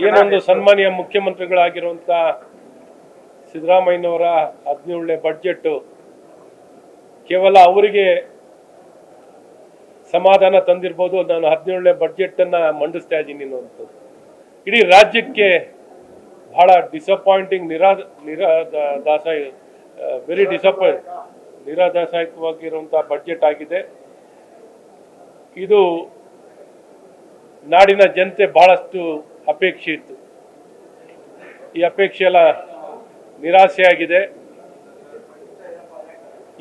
ಏನೊಂದು ಸನ್ಮಾನ್ಯ ಮುಖ್ಯಮಂತ್ರಿಗಳಾಗಿರುವಂತ ಸಿದ್ದರಾಮಯ್ಯನವರ 17ನೇ ಬಡ್ಜೆಟ್ ಕೇವಲ ಅವರಿಗೆ ಸಮಾಧಾನ ತಂದಿರಬಹುದು. ನಾನು 17ನೇ ಬಡ್ಜೆಟ್ ಅನ್ನ ಮಂಡಿಸ್ತಾ ಇದ್ದೀನಿ ಅನ್ನುವಂಥದ್ದು ಇಡೀ ರಾಜ್ಯಕ್ಕೆ ಬಹಳ ಡಿಸಪಾಯಿಂಟಿಂಗ್, ವೆರಿ ನಿರಾದಾಸಕವಾಗಿರುವಂತಹ ಬಡ್ಜೆಟ್ ಆಗಿದೆ. ಇದು ನಾಡಿನ ಜನತೆ ಬಹಳಷ್ಟು ಅಪೇಕ್ಷೆ ಇತ್ತು. ಈ ಅಪೇಕ್ಷೆ ಎಲ್ಲ ನಿರಾಸೆಯಾಗಿದೆ.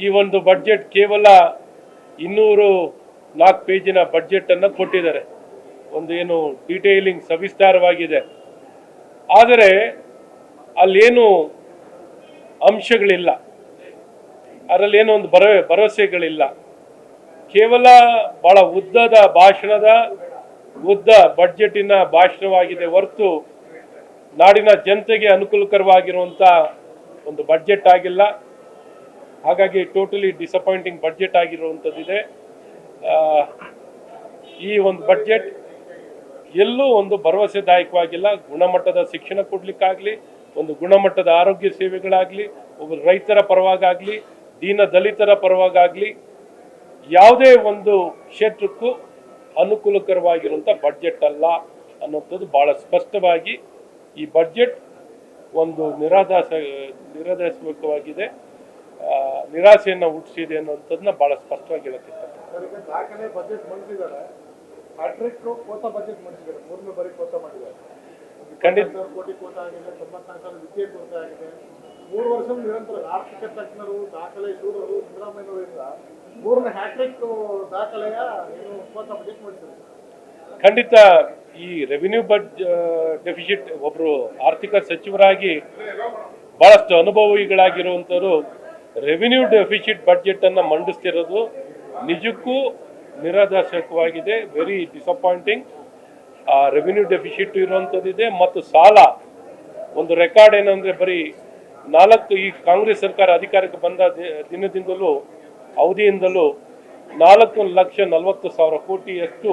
ಈ ಒಂದು ಬಡ್ಜೆಟ್ ಕೇವಲ 204 ಪೇಜಿನ ಬಡ್ಜೆಟ್ ಅನ್ನು ಕೊಟ್ಟಿದ್ದಾರೆ. ಒಂದು ಏನು ಡೀಟೇಲಿಂಗ್ ಸವಿಸ್ತಾರವಾಗಿದೆ, ಆದರೆ ಅಲ್ಲೇನು ಅಂಶಗಳಿಲ್ಲ, ಅದರಲ್ಲಿ ಏನೋ ಒಂದು ಭರವಸೆಗಳಿಲ್ಲ. ಕೇವಲ ಬಹಳ ಉದ್ದ ಬಡ್ಜೆಟಿನ ಭಾಷಣವಾಗಿದೆ ಹೊರತು ನಾಡಿನ ಜನತೆಗೆ ಅನುಕೂಲಕರವಾಗಿರುವಂಥ ಒಂದು ಬಡ್ಜೆಟ್ ಆಗಿಲ್ಲ. ಹಾಗಾಗಿ ಟೋಟಲಿ ಡಿಸಪಾಯಿಂಟಿಂಗ್ ಬಡ್ಜೆಟ್ ಆಗಿರುವಂಥದ್ದಿದೆ. ಈ ಒಂದು ಬಡ್ಜೆಟ್ ಎಲ್ಲೂ ಒಂದು ಭರವಸೆದಾಯಕವಾಗಿಲ್ಲ. ಗುಣಮಟ್ಟದ ಶಿಕ್ಷಣ ಕೊಡ್ಲಿಕ್ಕಾಗಲಿ, ಒಂದು ಗುಣಮಟ್ಟದ ಆರೋಗ್ಯ ಸೇವೆಗಳಾಗಲಿ, ಒಬ್ಬ ರೈತರ ಪರವಾಗಲಿ, ದೀನ ದಲಿತರ ಪರವಾಗಲಿ, ಯಾವುದೇ ಒಂದು ಕ್ಷೇತ್ರಕ್ಕೂ ಅನುಕೂಲಕರವಾಗಿರುವಂಥ ಬಡ್ಜೆಟ್ ಅಲ್ಲ ಅನ್ನೋಂಥದ್ದು ಭಾಳ ಸ್ಪಷ್ಟವಾಗಿ ಈ ಬಡ್ಜೆಟ್ ಒಂದು ನಿರಾದಾಸಕವಾಗಿದೆ, ನಿರಾಸೆಯನ್ನು ಹುಟ್ಟಿಸಿದೆ ಅನ್ನೋಂಥದ್ದನ್ನ ಭಾಳ ಸ್ಪಷ್ಟವಾಗಿ ಹೇಳುತ್ತೆ. ಖಂಡಿತ 3 ವರ್ಷ ನಿರಂತರ ಆರ್ಥಿಕ ತಜ್ಞರು, ದಾಖಲೆ ಶೂರರು ಸಿದ್ದರಾಮಯ್ಯನವರಿಂದ 3ನೇ ಹ್ಯಾಟ್ರಿಕ್ ದಾಖಲೆಯ ಬಜೆಟ್ ಮಾಡಿದ್ದಾರೆ. ಖಂಡಿತ ಈ ರೆವಿನ್ಯೂ ಡೆಫಿಸಿಟ್ ಒಬ್ಬರು ಆರ್ಥಿಕ ಸಚಿವರಾಗಿ ಬಹಳಷ್ಟು ಅನುಭವಿಗಳಾಗಿರುವಂಥವರು ರೆವಿನ್ಯೂ ಡೆಫಿಸಿಟ್ ಬಡ್ಜೆಟ್ ಅನ್ನು ಮಂಡಿಸ್ತಿರೋದು ನಿಜಕ್ಕೂ ನಿರಾದಾಸಕವಾಗಿದೆ. Very disappointing. ರೆವಿನ್ಯೂ ಡೆಫಿಸಿಟ್ ಇರುವಂಥದ್ದಿದೆ ಮತ್ತು ಸಾಲ ಒಂದು ರೆಕಾರ್ಡ್ ಏನಂದ್ರೆ ಬರೀ 4 ಈ ಕಾಂಗ್ರೆಸ್ ಸರ್ಕಾರ ಅಧಿಕಾರಕ್ಕೆ ಬಂದ ದಿನದಿಂದಲೂ ಅವಧಿಯಿಂದಲೂ 4,40,000 ಕೋಟಿಯಷ್ಟು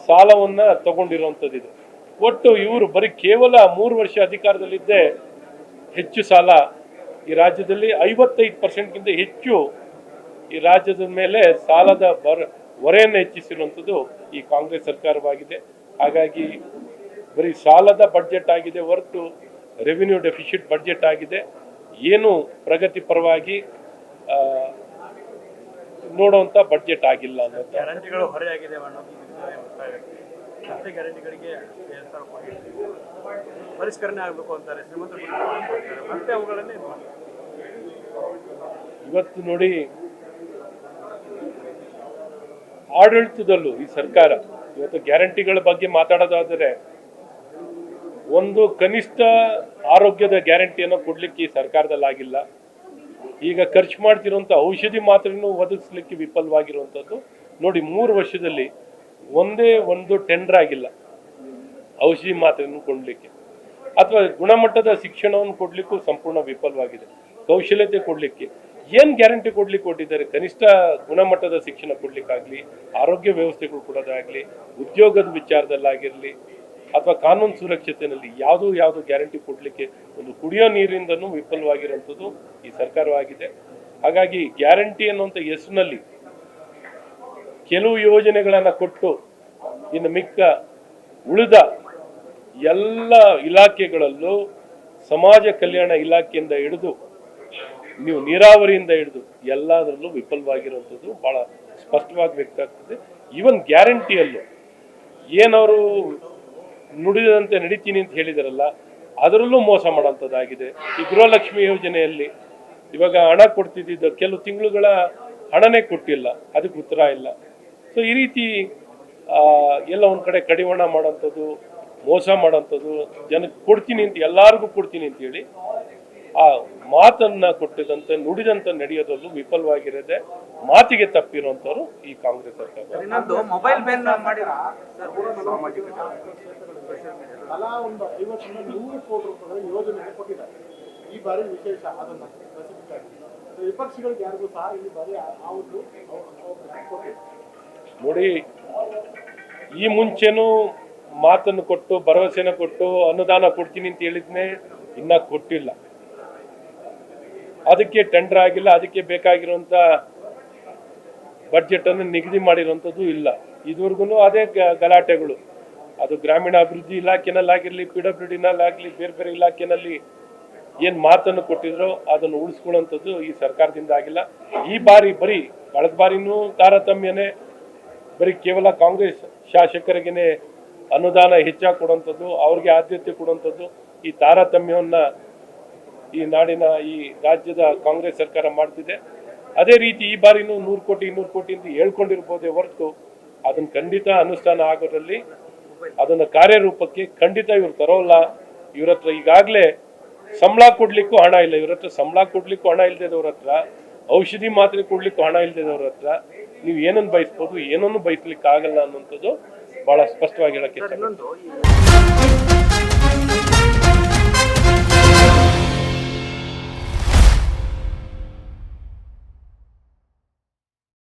ಸಾಲವನ್ನ ತಗೊಂಡಿರುವಂಥದ್ದಿದೆ. ಒಟ್ಟು ಇವರು ಬರೀ ಕೇವಲ 3 ವರ್ಷ ಅಧಿಕಾರದಲ್ಲಿದ್ದೇ ಹೆಚ್ಚು ಸಾಲ ಈ ರಾಜ್ಯದಲ್ಲಿ 55%ಗಿಂತ ಹೆಚ್ಚು ಈ ರಾಜ್ಯದ ಮೇಲೆ ಸಾಲದ ಹೊರೆಯನ್ನು ಹೆಚ್ಚಿಸಿರುವಂಥದ್ದು ಈ ಕಾಂಗ್ರೆಸ್ ಸರ್ಕಾರವಾಗಿದೆ. ಹಾಗಾಗಿ ಬರೀ ಸಾಲದ ಬಡ್ಜೆಟ್ ಆಗಿದೆ ಹೊರತು ರೆವಿನ್ಯೂ ಡೆಫಿಸಿಟ್ ಬಡ್ಜೆಟ್ ಆಗಿದೆ. ಏನು ಪ್ರಗತಿ ಪರವಾಗಿ ನೋಡುವಂತ ಬಡ್ಜೆಟ್ ಆಗಿಲ್ಲ ಅನ್ನೋದು. ಗ್ಯಾರಂಟಿಗಳು ಹೊರೆಯಾಗಿದೆ ಗ್ಯಾರಂಟಿಗಳಿಗೆ ಪರಿಷ್ಕರಣೆ ಆಗಬೇಕು ಅಂತಾರೆ ಶ್ರೀಮಂತರು, ಮತ್ತೆ ಅವುಗಳನ್ನೇ ಇವತ್ತು ನೋಡಿ, ಆಡಳಿತದಲ್ಲೂ ಈ ಸರ್ಕಾರ ಇವತ್ತು ಗ್ಯಾರಂಟಿಗಳ ಬಗ್ಗೆ ಮಾತಾಡೋದಾದರೆ ಒಂದು ಕನಿಷ್ಠ ಆರೋಗ್ಯದ ಗ್ಯಾರಂಟಿಯನ್ನು ಕೊಡ್ಲಿಕ್ಕೆ ಈ ಸರ್ಕಾರದಲ್ಲಿ ಆಗಿಲ್ಲ. ಈಗ ಖರ್ಚು ಮಾಡ್ತಿರುವಂಥ ಔಷಧಿ ಮಾತ್ರೆನೂ ಒದಗಿಸ್ಲಿಕ್ಕೆ ವಿಫಲವಾಗಿರುವಂಥದ್ದು ನೋಡಿ. 3 ವರ್ಷದಲ್ಲಿ ಒಂದೇ ಒಂದು ಟೆಂಡರ್ ಆಗಿಲ್ಲ ಔಷಧಿ ಮಾತ್ರೆಯನ್ನು ಕೊಡ್ಲಿಕ್ಕೆ, ಅಥವಾ ಗುಣಮಟ್ಟದ ಶಿಕ್ಷಣವನ್ನು ಕೊಡ್ಲಿಕ್ಕೂ ಸಂಪೂರ್ಣ ವಿಫಲವಾಗಿದೆ. ಕೌಶಲ್ಯತೆ ಕೊಡ್ಲಿಕ್ಕೆ ಏನು ಗ್ಯಾರಂಟಿ ಕೊಟ್ಟಿದ್ದಾರೆ? ಕನಿಷ್ಠ ಗುಣಮಟ್ಟದ ಶಿಕ್ಷಣ ಕೊಡ್ಲಿಕ್ಕಾಗ್ಲಿ, ಆರೋಗ್ಯ ವ್ಯವಸ್ಥೆಗಳು ಕೊಡೋದಾಗ್ಲಿ, ಉದ್ಯೋಗದ ವಿಚಾರದಲ್ಲಾಗಿರಲಿ, ಅಥವಾ ಕಾನೂನು ಸುರಕ್ಷತೆಯಲ್ಲಿ ಯಾವುದು ಗ್ಯಾರಂಟಿ ಕೊಡ್ಲಿಕ್ಕೆ, ಒಂದು ಕುಡಿಯೋ ನೀರಿಂದನೂ ವಿಫಲವಾಗಿರುವಂಥದ್ದು ಈ ಸರ್ಕಾರವಾಗಿದೆ. ಹಾಗಾಗಿ ಗ್ಯಾರಂಟಿ ಅನ್ನುವಂಥ ಹೆಸರಿನಲ್ಲಿ ಕೆಲವು ಯೋಜನೆಗಳನ್ನು ಕೊಟ್ಟು ಇನ್ನು ಮಿಕ್ಕ ಉಳಿದ ಎಲ್ಲ ಇಲಾಖೆಗಳಲ್ಲೂ ಸಮಾಜ ಕಲ್ಯಾಣ ಇಲಾಖೆಯಿಂದ ಹಿಡಿದು ನೀವು ನೀರಾವರಿಯಿಂದ ಹಿಡಿದು ಎಲ್ಲದರಲ್ಲೂ ವಿಫಲವಾಗಿರುವಂಥದ್ದು ಬಹಳ ಸ್ಪಷ್ಟವಾಗಿ ವ್ಯಕ್ತ ಆಗ್ತದೆ. ಈವನ್ ಗ್ಯಾರಂಟಿಯಲ್ಲೂ ಏನವರು ನುಡಿದಂತೆ ನಡೀತೀನಿ ಅಂತ ಹೇಳಿದಾರಲ್ಲ, ಅದರಲ್ಲೂ ಮೋಸ ಮಾಡೋಂಥದ್ದಾಗಿದೆ. ಈ ಗೃಹಲಕ್ಷ್ಮಿ ಯೋಜನೆಯಲ್ಲಿ ಇವಾಗ ಹಣ ಕೊಡ್ತಿದ್ದ ಕೆಲವು ತಿಂಗಳುಗಳ ಹಣನೇ ಕೊಟ್ಟಿಲ್ಲ, ಅದಕ್ಕೆ ಉತ್ತರ ಇಲ್ಲ. ಸೊ ಈ ರೀತಿ ಎಲ್ಲ ಒಂದು ಕಡೆ ಕಡಿವಾಣ ಮಾಡೋಂಥದ್ದು, ಮೋಸ ಮಾಡೋಂಥದ್ದು, ಜನಕ್ಕೆ ಕೊಡ್ತೀನಿ ಅಂತ ಎಲ್ಲರಿಗೂ ಕೊಡ್ತೀನಿ ಅಂತ ಹೇಳಿ ಆ ಮಾತನ್ನ ಕೊಟ್ಟಿದಂತೆ ನುಡಿದಂತೆ ನಡೆಯೋದಲ್ಲೂ ವಿಫಲವಾಗಿರದೆ ಮಾತಿಗೆ ತಪ್ಪಿರುವಂತವರು ಈ ಕಾಂಗ್ರೆಸ್ ಸರ್ಕಾರ. ಮೊಬೈಲ್ ಬ್ಯಾನ್ ತಲಾ ಒಂದು 50-100 ಕೋಟಿ ರೂಪಾಯಿ ಯೋಜನೆ ಕೊಟ್ಟಿದ್ದಾರೆ. ಈ ಬಾರಿ ವಿಶೇಷ ಅದನ್ನ ವಿಪಕ್ಷಗಳಿಗೆ ಯಾರಿಗೂ ಸಹ ಈ ಬಾರಿ ನೋಡಿ, ಈ ಮುಂಚೆನೂ ಮಾತನ್ನು ಕೊಟ್ಟು ಭರವಸೆನ ಕೊಟ್ಟು ಅನುದಾನ ಕೊಡ್ತೀನಿ ಅಂತ ಹೇಳಿದ್ನೇ ಇನ್ನ ಕೊಟ್ಟಿಲ್ಲ. ಅದಕ್ಕೆ ಟೆಂಡರ್ ಆಗಿಲ್ಲ, ಅದಕ್ಕೆ ಬೇಕಾಗಿರುವಂತ ಬಡ್ಜೆಟ್ ಅನ್ನು ನಿಗದಿ ಮಾಡಿರುವಂಥದ್ದು ಇಲ್ಲ. ಇದುವರೆಗೂ ಅದೇ ಗಲಾಟೆಗಳು. ಅದು ಗ್ರಾಮೀಣಾಭಿವೃದ್ಧಿ ಇಲಾಖೆನಲ್ಲಾಗಿರ್ಲಿ, PWDನಲ್ಲಾಗಲಿ, ಬೇರೆ ಬೇರೆ ಇಲಾಖೆನಲ್ಲಿ ಏನು ಮಾತನ್ನು ಕೊಟ್ಟಿದ್ರೋ ಅದನ್ನು ಉಳಿಸ್ಕೊಳ್ಳುವಂಥದ್ದು ಈ ಸರ್ಕಾರದಿಂದ ಆಗಿಲ್ಲ. ಈ ಬಾರಿ ಬರೀ ಕಳೆದ ಬಾರಿನೂ ತಾರತಮ್ಯನೇ, ಬರೀ ಕೇವಲ ಕಾಂಗ್ರೆಸ್ ಶಾಸಕರಿಗೇನೆ ಅನುದಾನ ಹೆಚ್ಚಾಗಿ ಕೊಡುವಂಥದ್ದು, ಅವ್ರಿಗೆ ಆದ್ಯತೆ ಕೊಡುವಂಥದ್ದು, ಈ ತಾರತಮ್ಯವನ್ನ ಈ ನಾಡಿನ ಈ ರಾಜ್ಯದ ಕಾಂಗ್ರೆಸ್ ಸರ್ಕಾರ ಮಾಡ್ತಿದೆ. ಅದೇ ರೀತಿ ಈ ಬಾರಿನೂ 100 ಕೋಟಿ 200 ಕೋಟಿ ಅಂತ ಹೇಳ್ಕೊಂಡಿರ್ಬೋದೇ ಹೊರತು ಅದನ್ನ ಖಂಡಿತ ಅನುಷ್ಠಾನ ಆಗೋದ್ರಲ್ಲಿ ಅದನ್ನ ಕಾರ್ಯರೂಪಕ್ಕೆ ಖಂಡಿತ ಇವ್ರು ತರೋಲ್ಲ. ಇವ್ರ ಹತ್ರ ಈಗಾಗಲೇ ಸಂಬಳ ಕೊಡ್ಲಿಕ್ಕೂ ಹಣ ಇಲ್ಲ. ಇವ್ರ ಹತ್ರ ಸಂಬಳ ಕೊಡ್ಲಿಕ್ಕೂ ಹಣ ಇಲ್ದೇದವ್ರ ಹತ್ರ, ಔಷಧಿ ಮಾತ್ರೆ ಕೊಡ್ಲಿಕ್ಕೂ ಹಣ ಇಲ್ದೇದವ್ರ ಹತ್ರ ನೀವು ಏನನ್ನು ಬಯಸ್ಬೋದು, ಏನನ್ನು ಬಯಸ್ಲಿಕ್ಕೆ ಆಗಲ್ಲ ಅನ್ನುವಂಥದ್ದು ಬಹಳ ಸ್ಪಷ್ಟವಾಗಿ ಹೇಳಕ್ಕೆ ಇಷ್ಟಪಡ್ತೀನಿ.